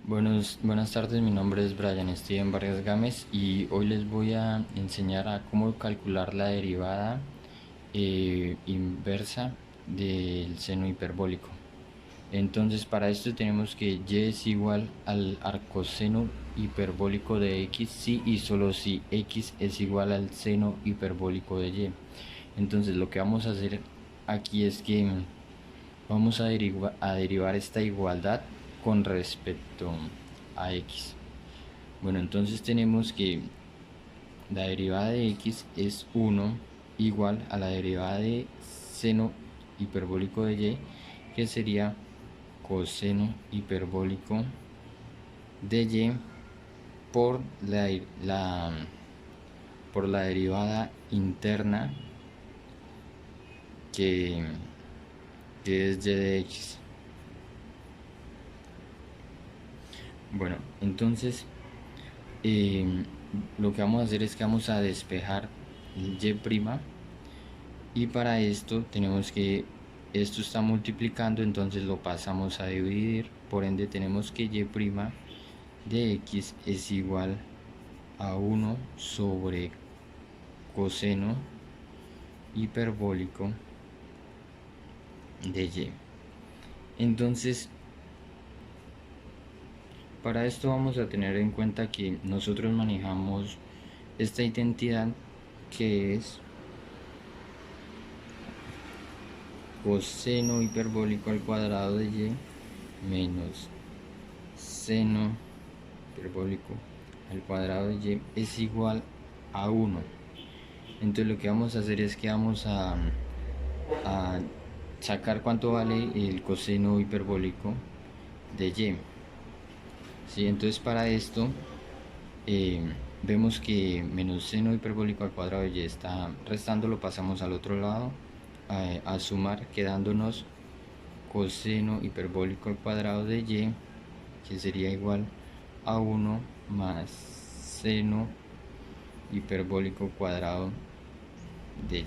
Buenas tardes, mi nombre es Brian Steven Vargas Gámez y hoy les voy a enseñar a cómo calcular la derivada inversa del seno hiperbólico. Entonces para esto tenemos que y es igual al arcoseno hiperbólico de x si y solo si x es igual al seno hiperbólico de y. Entonces lo que vamos a hacer aquí es que vamos a derivar esta igualdad con respecto a x. Bueno, entonces tenemos que la derivada de x es 1 igual a la derivada de seno hiperbólico de y, que sería coseno hiperbólico de y por por la derivada interna que, que es y de x. Bueno, entonces lo que vamos a hacer es que vamos a despejar el y' y para esto tenemos que esto está multiplicando, entonces lo pasamos a dividir, por ende tenemos que y' de x es igual a 1 sobre coseno hiperbólico de y. Entonces para esto vamos a tener en cuenta que nosotros manejamos esta identidad que es coseno hiperbólico al cuadrado de y menos seno hiperbólico al cuadrado de y es igual a 1. Entonces lo que vamos a hacer es que vamos a sacar cuánto vale el coseno hiperbólico de y. ¿Sí? Entonces para esto vemos que menos seno hiperbólico al cuadrado de y está restando, lo pasamos al otro lado a sumar, quedándonos coseno hiperbólico al cuadrado de y, que sería igual a 1 más seno hiperbólico cuadrado de y.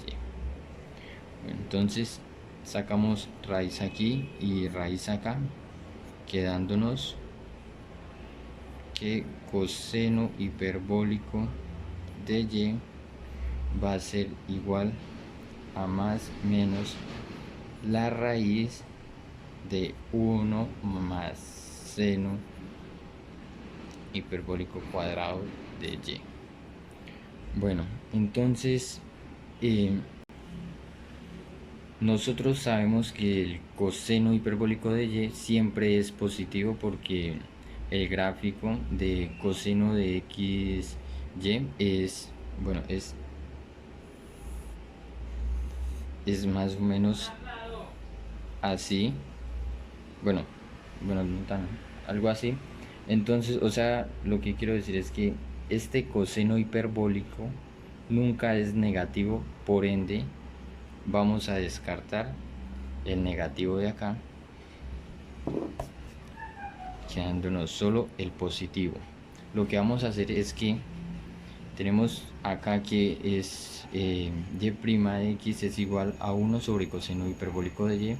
Bueno, entonces sacamos raíz aquí y raíz acá, quedándonos que coseno hiperbólico de y va a ser igual a más menos la raíz de 1 más seno hiperbólico cuadrado de y. Bueno, entonces nosotros sabemos que el coseno hiperbólico de y siempre es positivo porque el gráfico de coseno de x y es, bueno, es más o menos así. Bueno, no tan, algo así. Entonces, o sea, lo que quiero decir es que este coseno hiperbólico nunca es negativo, por ende vamos a descartar el negativo de acá, quedándonos solo el positivo. Lo que vamos a hacer es que tenemos acá que es y' de x es igual a 1 sobre coseno hiperbólico de y,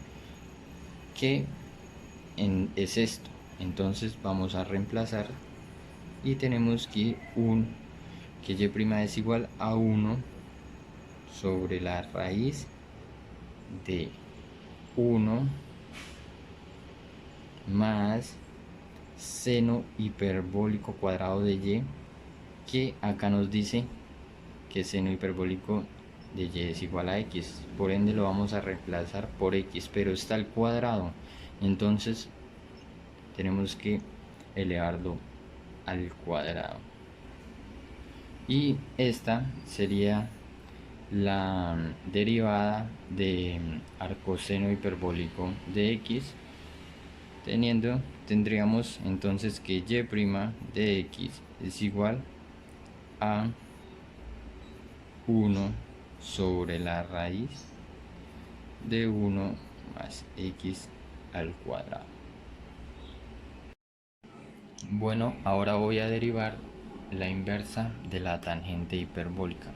que es esto. Entonces vamos a reemplazar y tenemos que que y' es igual a 1 sobre la raíz de 1 más seno hiperbólico cuadrado de y, que acá nos dice que seno hiperbólico de y es igual a x, por ende lo vamos a reemplazar por x, pero está al cuadrado, entonces tenemos que elevarlo al cuadrado, y esta sería la derivada de arcoseno hiperbólico de x, tendríamos entonces que y' de x es igual a 1 sobre la raíz de 1 más x al cuadrado. Bueno, ahora voy a derivar la inversa de la tangente hiperbólica,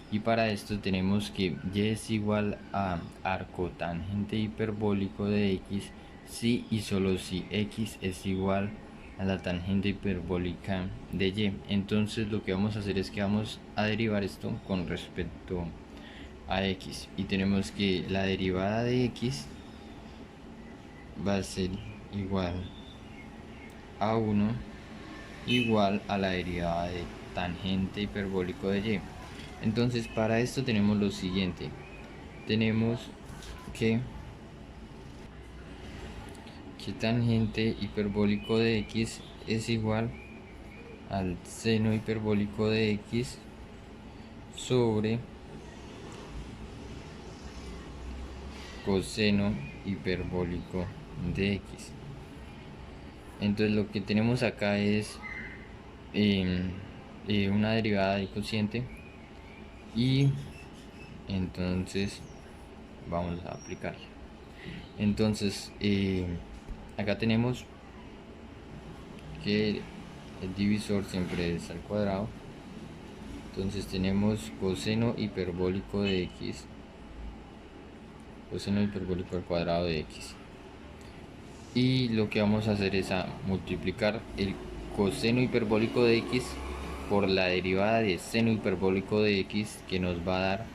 y para esto tenemos que y es igual a arcotangente hiperbólico de x si y solo si x es igual a la tangente hiperbólica de y. Entonces lo que vamos a hacer es que vamos a derivar esto con respecto a x, y tenemos que la derivada de x va a ser igual a 1 igual a la derivada de tangente hiperbólico de y. Entonces para esto tenemos lo siguiente: tenemos que tangente hiperbólico de x es igual al seno hiperbólico de x sobre coseno hiperbólico de x. Entonces lo que tenemos acá es una derivada del cociente, y entonces vamos a aplicarla. Entonces acá tenemos que el divisor siempre es al cuadrado. Entonces tenemos coseno hiperbólico de x, coseno hiperbólico al cuadrado de x, y lo que vamos a hacer es a multiplicar el coseno hiperbólico de x por la derivada de seno hiperbólico de x, que nos va a dar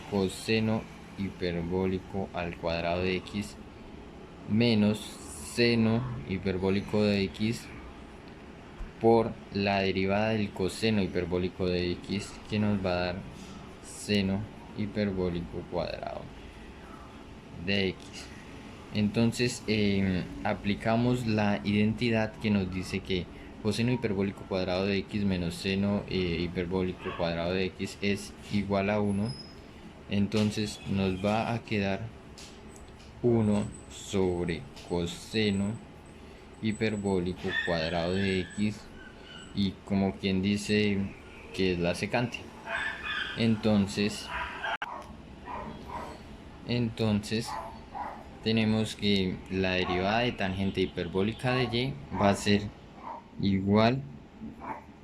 coseno hiperbólico al cuadrado de x menos seno hiperbólico de x por la derivada del coseno hiperbólico de x, que nos va a dar seno hiperbólico cuadrado de x. Entonces aplicamos la identidad que nos dice que coseno hiperbólico cuadrado de x menos seno hiperbólico cuadrado de x es igual a 1. Entonces nos va a quedar 1 sobre coseno hiperbólico cuadrado de x, y como quien dice que es la secante. Entonces tenemos que la derivada de tangente hiperbólica de y va a ser igual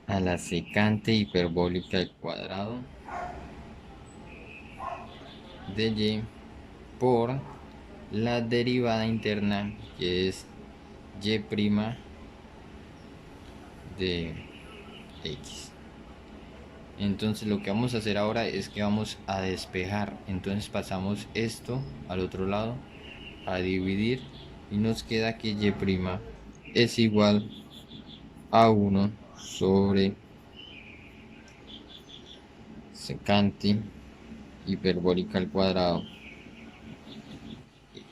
a la secante hiperbólica al cuadrado de y por la derivada interna, que es y' de x. Entonces lo que vamos a hacer ahora es que vamos a despejar. Entonces pasamos esto al otro lado a dividir, y nos queda que y' es igual a 1 sobre secante hiperbólica al cuadrado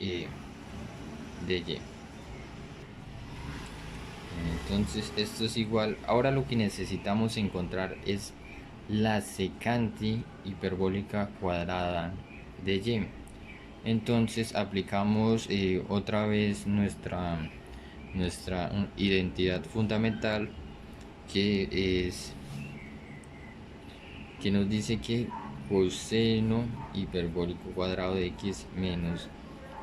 de y. Entonces esto es igual. Ahora lo que necesitamos encontrar es la secante hiperbólica cuadrada de y. Entonces aplicamos otra vez nuestra identidad fundamental, que nos dice que coseno hiperbólico cuadrado de x menos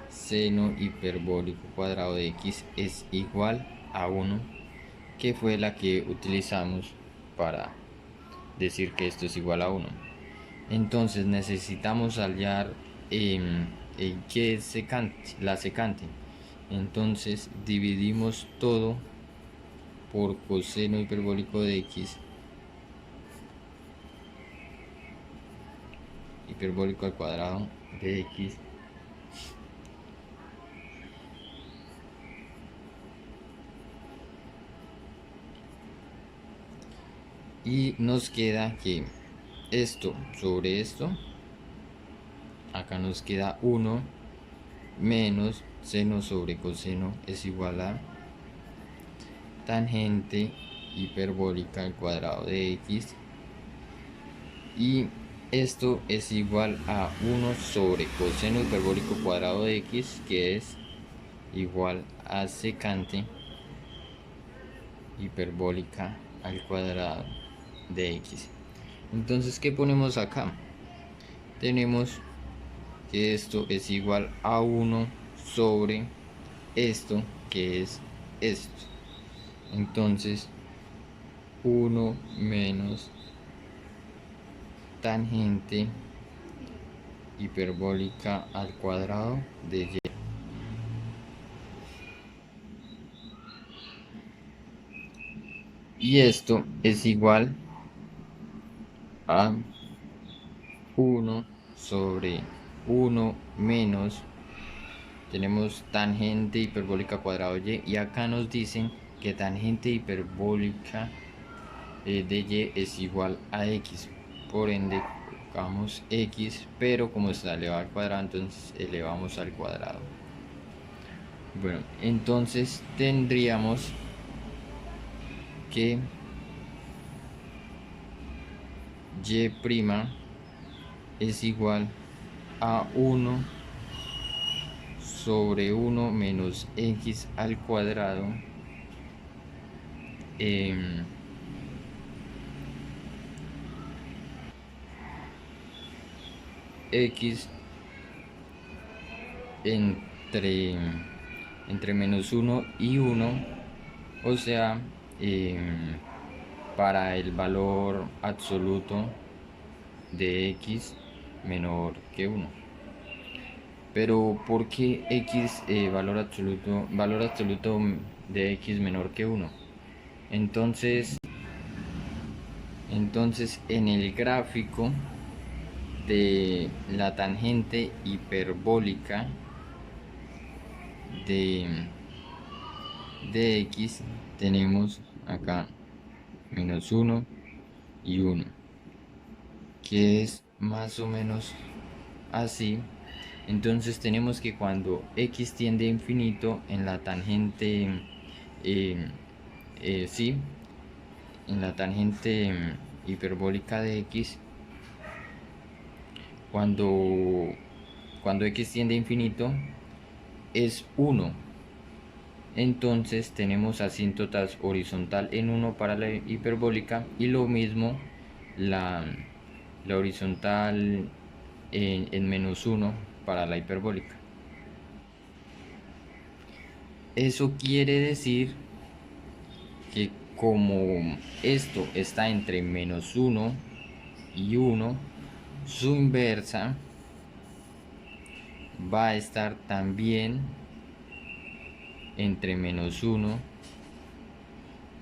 seno hiperbólico cuadrado de x es igual a 1, que fue la que utilizamos para decir que esto es igual a 1. Entonces necesitamos hallar qué es la secante. Entonces dividimos todo por coseno hiperbólico de x hiperbólico al cuadrado de x, y nos queda que esto sobre esto, acá nos queda 1 menos seno sobre coseno es igual a tangente hiperbólica al cuadrado de x, y esto es igual a 1 sobre coseno hiperbólico cuadrado de x, que es igual a secante hiperbólica al cuadrado de x. Entonces, ¿qué ponemos acá? Tenemos que esto es igual a 1 sobre esto, que es esto. Entonces 1 menos tangente hiperbólica al cuadrado de y. Y esto es igual a 1/1 menos, tenemos tangente hiperbólica cuadrado y, acá nos dicen que tangente hiperbólica de y es igual a x, por ende colocamos x, pero como está elevado al cuadrado, entonces elevamos al cuadrado. Bueno, entonces tendríamos que y' es igual a 1/1 menos x al cuadrado, x entre, -1 y 1, o sea, para el valor absoluto de x menor que 1. Pero ¿por qué x, valor absoluto de x menor que 1? Entonces en el gráfico de la tangente hiperbólica de x tenemos acá -1 y 1, que es más o menos así. Entonces tenemos que cuando x tiende a infinito en la tangente, sí, en la tangente hiperbólica de x, cuando x tiende a infinito es 1. Entonces tenemos asíntotas horizontal en 1 para la hiperbólica, y lo mismo la horizontal en -1 para la hiperbólica. Eso quiere decir que como esto está entre -1 y 1, su inversa va a estar también entre -1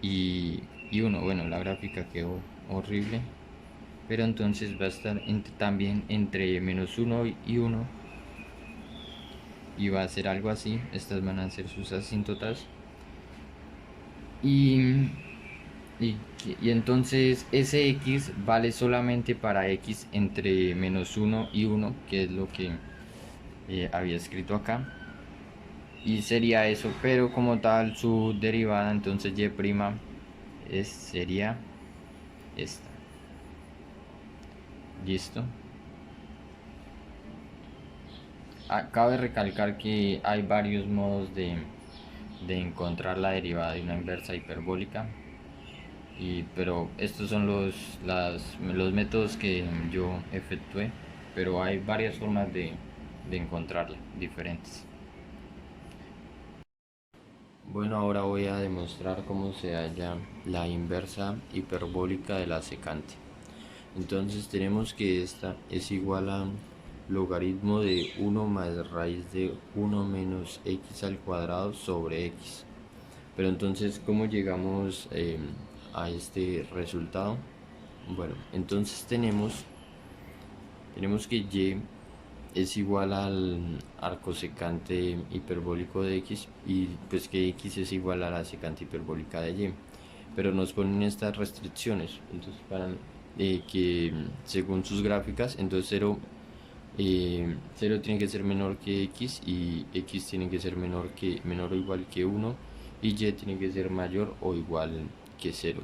y 1. Bueno, la gráfica quedó horrible, pero entonces va a estar también entre -1 y 1, y va a ser algo así. Estas van a ser sus asíntotas, y entonces ese x vale solamente para x entre -1 y 1, que es lo que había escrito acá, y sería eso. Pero como tal su derivada, entonces y' sería esta. Listo. Cabe recalcar que hay varios modos de encontrar la derivada de una inversa hiperbólica, pero estos son los métodos que yo efectué, pero hay varias formas de encontrarla, diferentes. Bueno, ahora voy a demostrar cómo se halla la inversa hiperbólica de la secante. Entonces tenemos que esta es igual a logaritmo de 1 más raíz de 1 menos x al cuadrado sobre x. Pero entonces, ¿cómo llegamos a este resultado? Bueno, entonces tenemos que y es igual al arco secante hiperbólico de x, y pues que x es igual a la secante hiperbólica de y. Pero nos ponen estas restricciones, entonces para que según sus gráficas, entonces 0 tiene que ser menor que x, y x tiene que ser menor o igual que 1, y y tiene que ser mayor o igual que 0.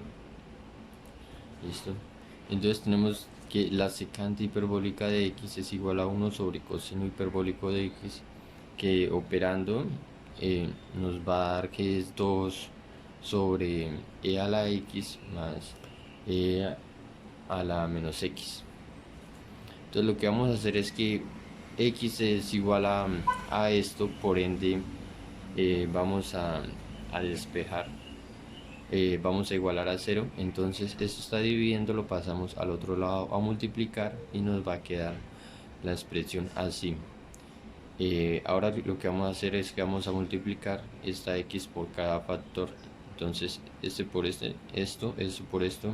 ¿Listo? Entonces tenemos que la secante hiperbólica de x es igual a 1 sobre coseno hiperbólico de x, que operando nos va a dar que es 2 sobre e a la x más e a la menos x. Entonces lo que vamos a hacer es que x es igual a esto, por ende vamos a despejar, vamos a igualar a 0. Entonces esto está dividiendo, lo pasamos al otro lado a multiplicar, y nos va a quedar la expresión así. Ahora lo que vamos a hacer es que vamos a multiplicar esta x por cada factor. Entonces este por este, esto por esto,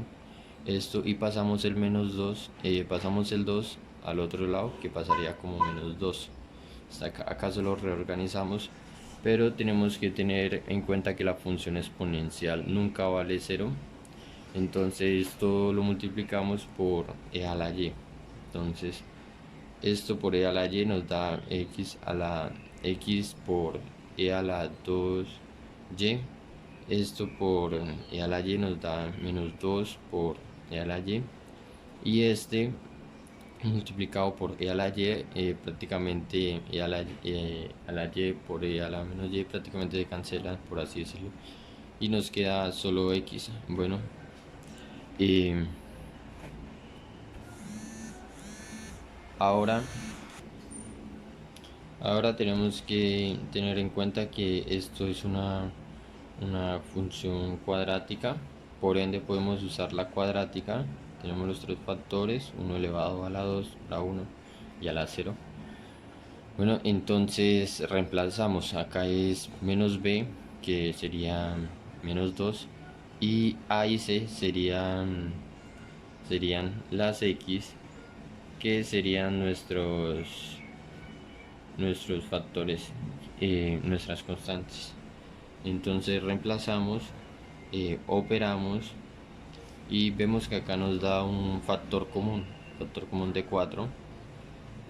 esto, y pasamos el menos 2, pasamos el 2 al otro lado, que pasaría como menos 2. Acá solo reorganizamos, pero tenemos que tener en cuenta que la función exponencial nunca vale 0. Entonces esto lo multiplicamos por e a la y. Entonces esto por e a la y nos da x a la x por e a la 2y. Esto por e a la y nos da menos 2 por e a la y. Y este multiplicado por e a la y, prácticamente e a la y por e a la menos y prácticamente se cancela, por así decirlo, y nos queda solo x. Bueno, ahora tenemos que tener en cuenta que esto es una función cuadrática, por ende podemos usar la cuadrática. Tenemos los tres factores, 1 elevado a la 2, la 1 y a la 0. Bueno, entonces reemplazamos, acá es menos b, que sería menos 2, y a y c serían las x, que serían nuestros factores, nuestras constantes. Entonces reemplazamos, operamos, y vemos que acá nos da un factor común de 4.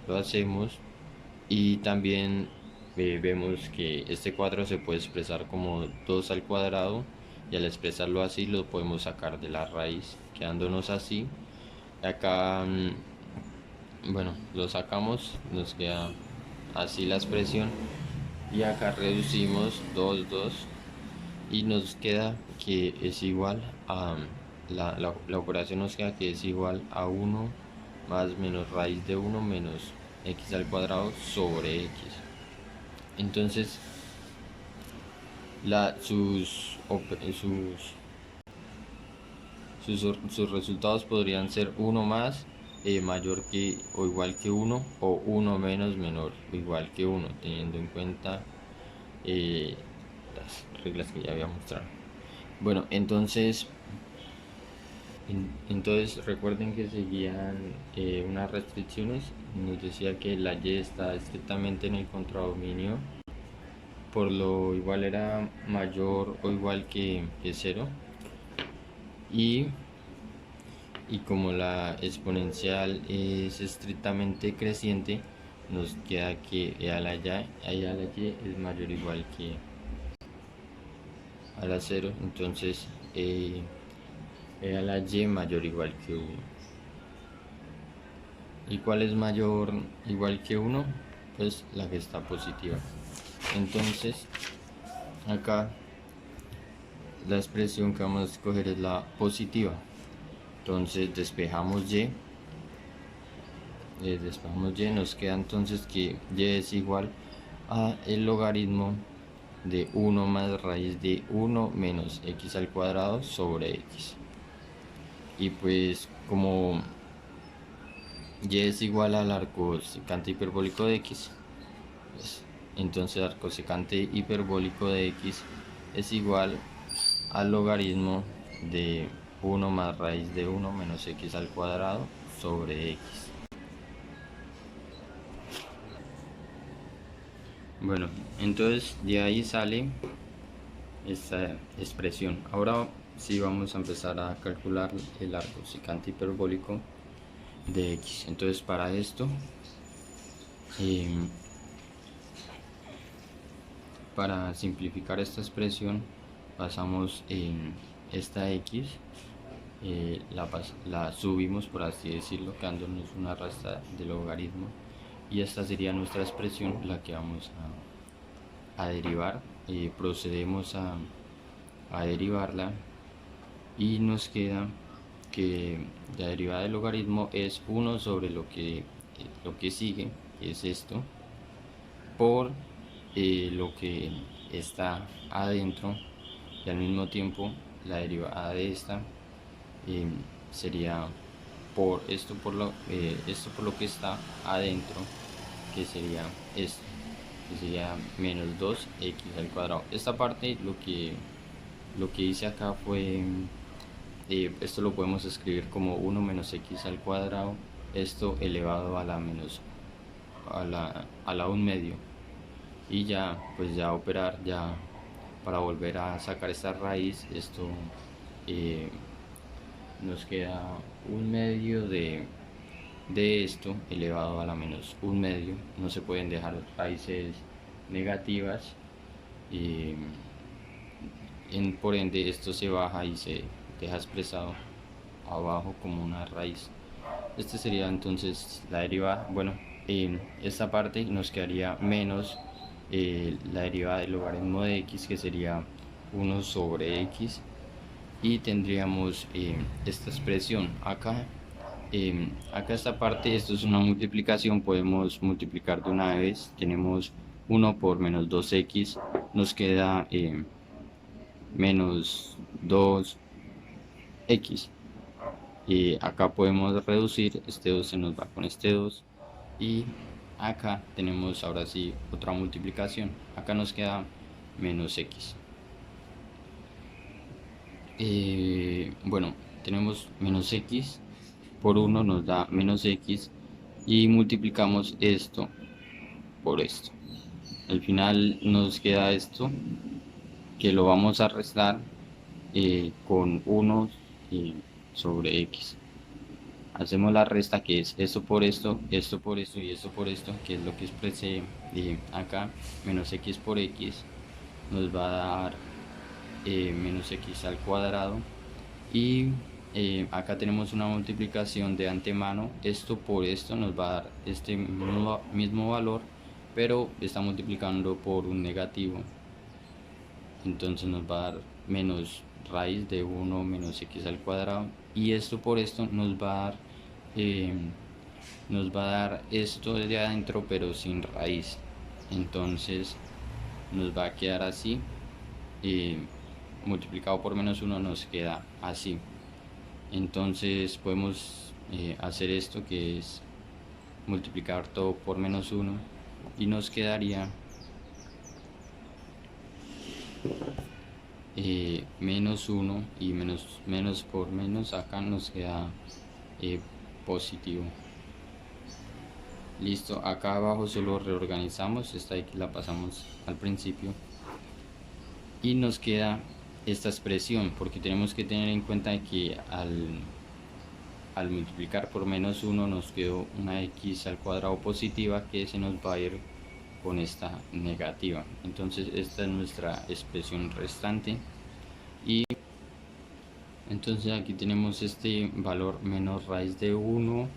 Lo hacemos, y también vemos que este 4 se puede expresar como 2 al cuadrado, y al expresarlo así lo podemos sacar de la raíz, quedándonos así. Acá bueno, lo sacamos, nos queda así la expresión, y acá reducimos 2, 2, y nos queda que es igual a la operación, nos queda que es igual a 1 más menos raíz de 1 menos x al cuadrado sobre x. Entonces sus resultados podrían ser 1 más, mayor que o igual que 1, o 1 menos menor o igual que 1, teniendo en cuenta las reglas que ya había mostrado. Bueno, entonces recuerden que seguían unas restricciones. Nos decía que la y está estrictamente en el contradominio, por lo igual era mayor o igual que 0, y como la exponencial es estrictamente creciente, nos queda que e a la y es mayor o igual que a la 0. Entonces e a la y mayor o igual que 1. ¿Y cuál es mayor o igual que 1? Pues la que está positiva. Entonces acá la expresión que vamos a escoger es la positiva. Entonces despejamos y, nos queda entonces que y es igual a el logaritmo de 1 más raíz de 1 menos x al cuadrado sobre x. Y pues como y es igual al arco secante hiperbólico de x, pues, entonces el arco secante hiperbólico de x es igual al logaritmo de 1 más raíz de 1 menos x al cuadrado sobre x. Bueno, entonces de ahí sale esta expresión. Ahora sí vamos a empezar a calcular el arco secante hiperbólico de x. Entonces para esto, para simplificar esta expresión, pasamos en esta x, la subimos, por así decirlo, quedándonos una resta de logaritmo, y esta sería nuestra expresión, la que vamos a derivar. Procedemos a derivarla, y nos queda que la derivada del logaritmo es 1 sobre lo que sigue, que es esto, por lo que está adentro, y al mismo tiempo la derivada de esta sería por esto por lo que está adentro, que sería esto, que sería menos 2x al cuadrado. Esta parte lo que lo que hice acá fue, esto lo podemos escribir como 1 menos x al cuadrado, esto elevado a la menos, a la 1/2, y ya pues ya operar ya para volver a sacar esta raíz. Esto eh, nos queda 1/2 de esto elevado a la menos 1/2. No se pueden dejar raíces negativas, y por ende esto se baja y se deja expresado abajo como una raíz. Este sería entonces la derivada. Bueno, esta parte nos quedaría menos la derivada del logaritmo de x, que sería 1 sobre x, y tendríamos esta expresión acá. Acá esta parte, esto es una multiplicación, podemos multiplicar de una vez. Tenemos 1 por menos 2x, nos queda menos 2x, y acá podemos reducir, este 2 se nos va con este 2, y acá tenemos ahora sí otra multiplicación, acá nos queda menos x. Bueno, tenemos menos x por 1 nos da menos x, y multiplicamos esto por esto. Al final nos queda esto, que lo vamos a restar con 1 sobre x. Hacemos la resta, que es esto por esto, esto por esto y esto por esto, que es lo que expresé acá. Menos x por x nos va a dar menos x al cuadrado, y acá tenemos una multiplicación de antemano. Esto por esto nos va a dar este mismo valor, pero está multiplicando por un negativo, entonces nos va a dar menos raíz de 1 menos x al cuadrado, y esto por esto nos va a dar esto de adentro pero sin raíz. Entonces nos va a quedar así, multiplicado por menos 1 nos queda así. Entonces podemos hacer esto, que es multiplicar todo por menos 1, y nos quedaría menos 1, y menos por menos acá nos queda positivo. Listo, acá abajo solo reorganizamos, esta x la pasamos al principio, y nos queda esta expresión, porque tenemos que tener en cuenta que al multiplicar por menos 1 nos quedó una x al cuadrado positiva, que se nos va a ir con esta negativa. Entonces esta es nuestra expresión restante, y entonces aquí tenemos este valor menos raíz de 1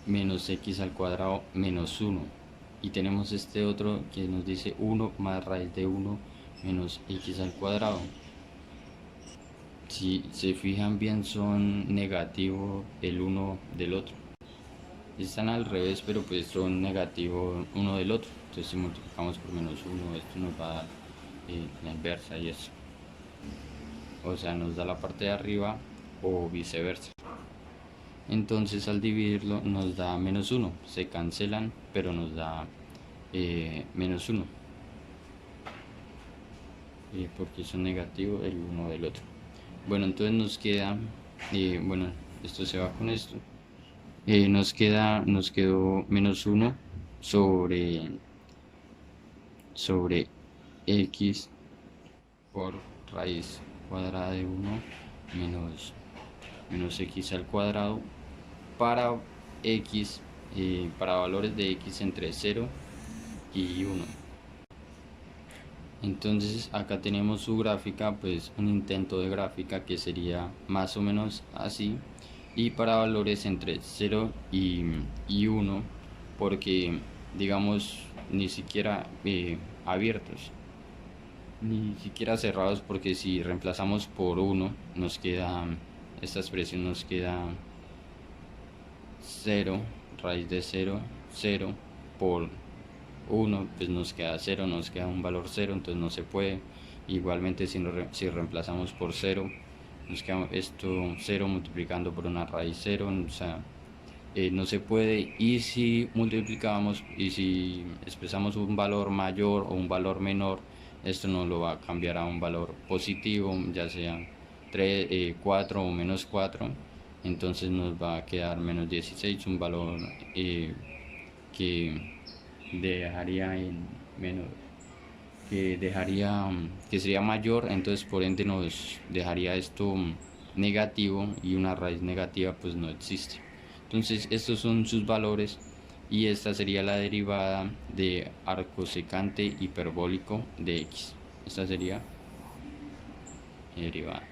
menos x al cuadrado menos 1, y tenemos este otro que nos dice 1 más raíz de 1 menos x al cuadrado. Si se fijan bien, son negativos el uno del otro, están al revés, pero pues son negativos uno del otro. Entonces si multiplicamos por menos 1, esto nos va a dar la inversa, y eso, o sea, nos da la parte de arriba o viceversa. Entonces al dividirlo nos da menos 1, se cancelan, pero nos da menos 1, porque son negativos el uno del otro. Bueno, entonces nos queda, bueno, esto se va con esto, nos quedó menos 1 sobre x por raíz cuadrada de 1 menos x al cuadrado para x, para valores de x entre 0 y 1. Entonces acá tenemos su gráfica, pues un intento de gráfica que sería más o menos así, y para valores entre 0 y 1, porque digamos ni siquiera abiertos ni siquiera cerrados, porque si reemplazamos por 1 nos queda, esta expresión nos queda 0, raíz de 0, 0 por 1, pues nos queda 0, nos queda un valor 0, entonces no se puede. Igualmente si reemplazamos por 0, nos queda esto 0 multiplicando por una raíz 0, o sea, no se puede. Y si multiplicamos y si expresamos un valor mayor o un valor menor, esto nos lo va a cambiar a un valor positivo, ya sea 3, 4 o menos 4. Entonces nos va a quedar menos 16, un valor que dejaría en menos, que sería mayor, entonces por ende nos dejaría esto negativo, y una raíz negativa pues no existe. Entonces estos son sus valores, y esta sería la derivada de arco secante hiperbólico de x. Esta sería derivada.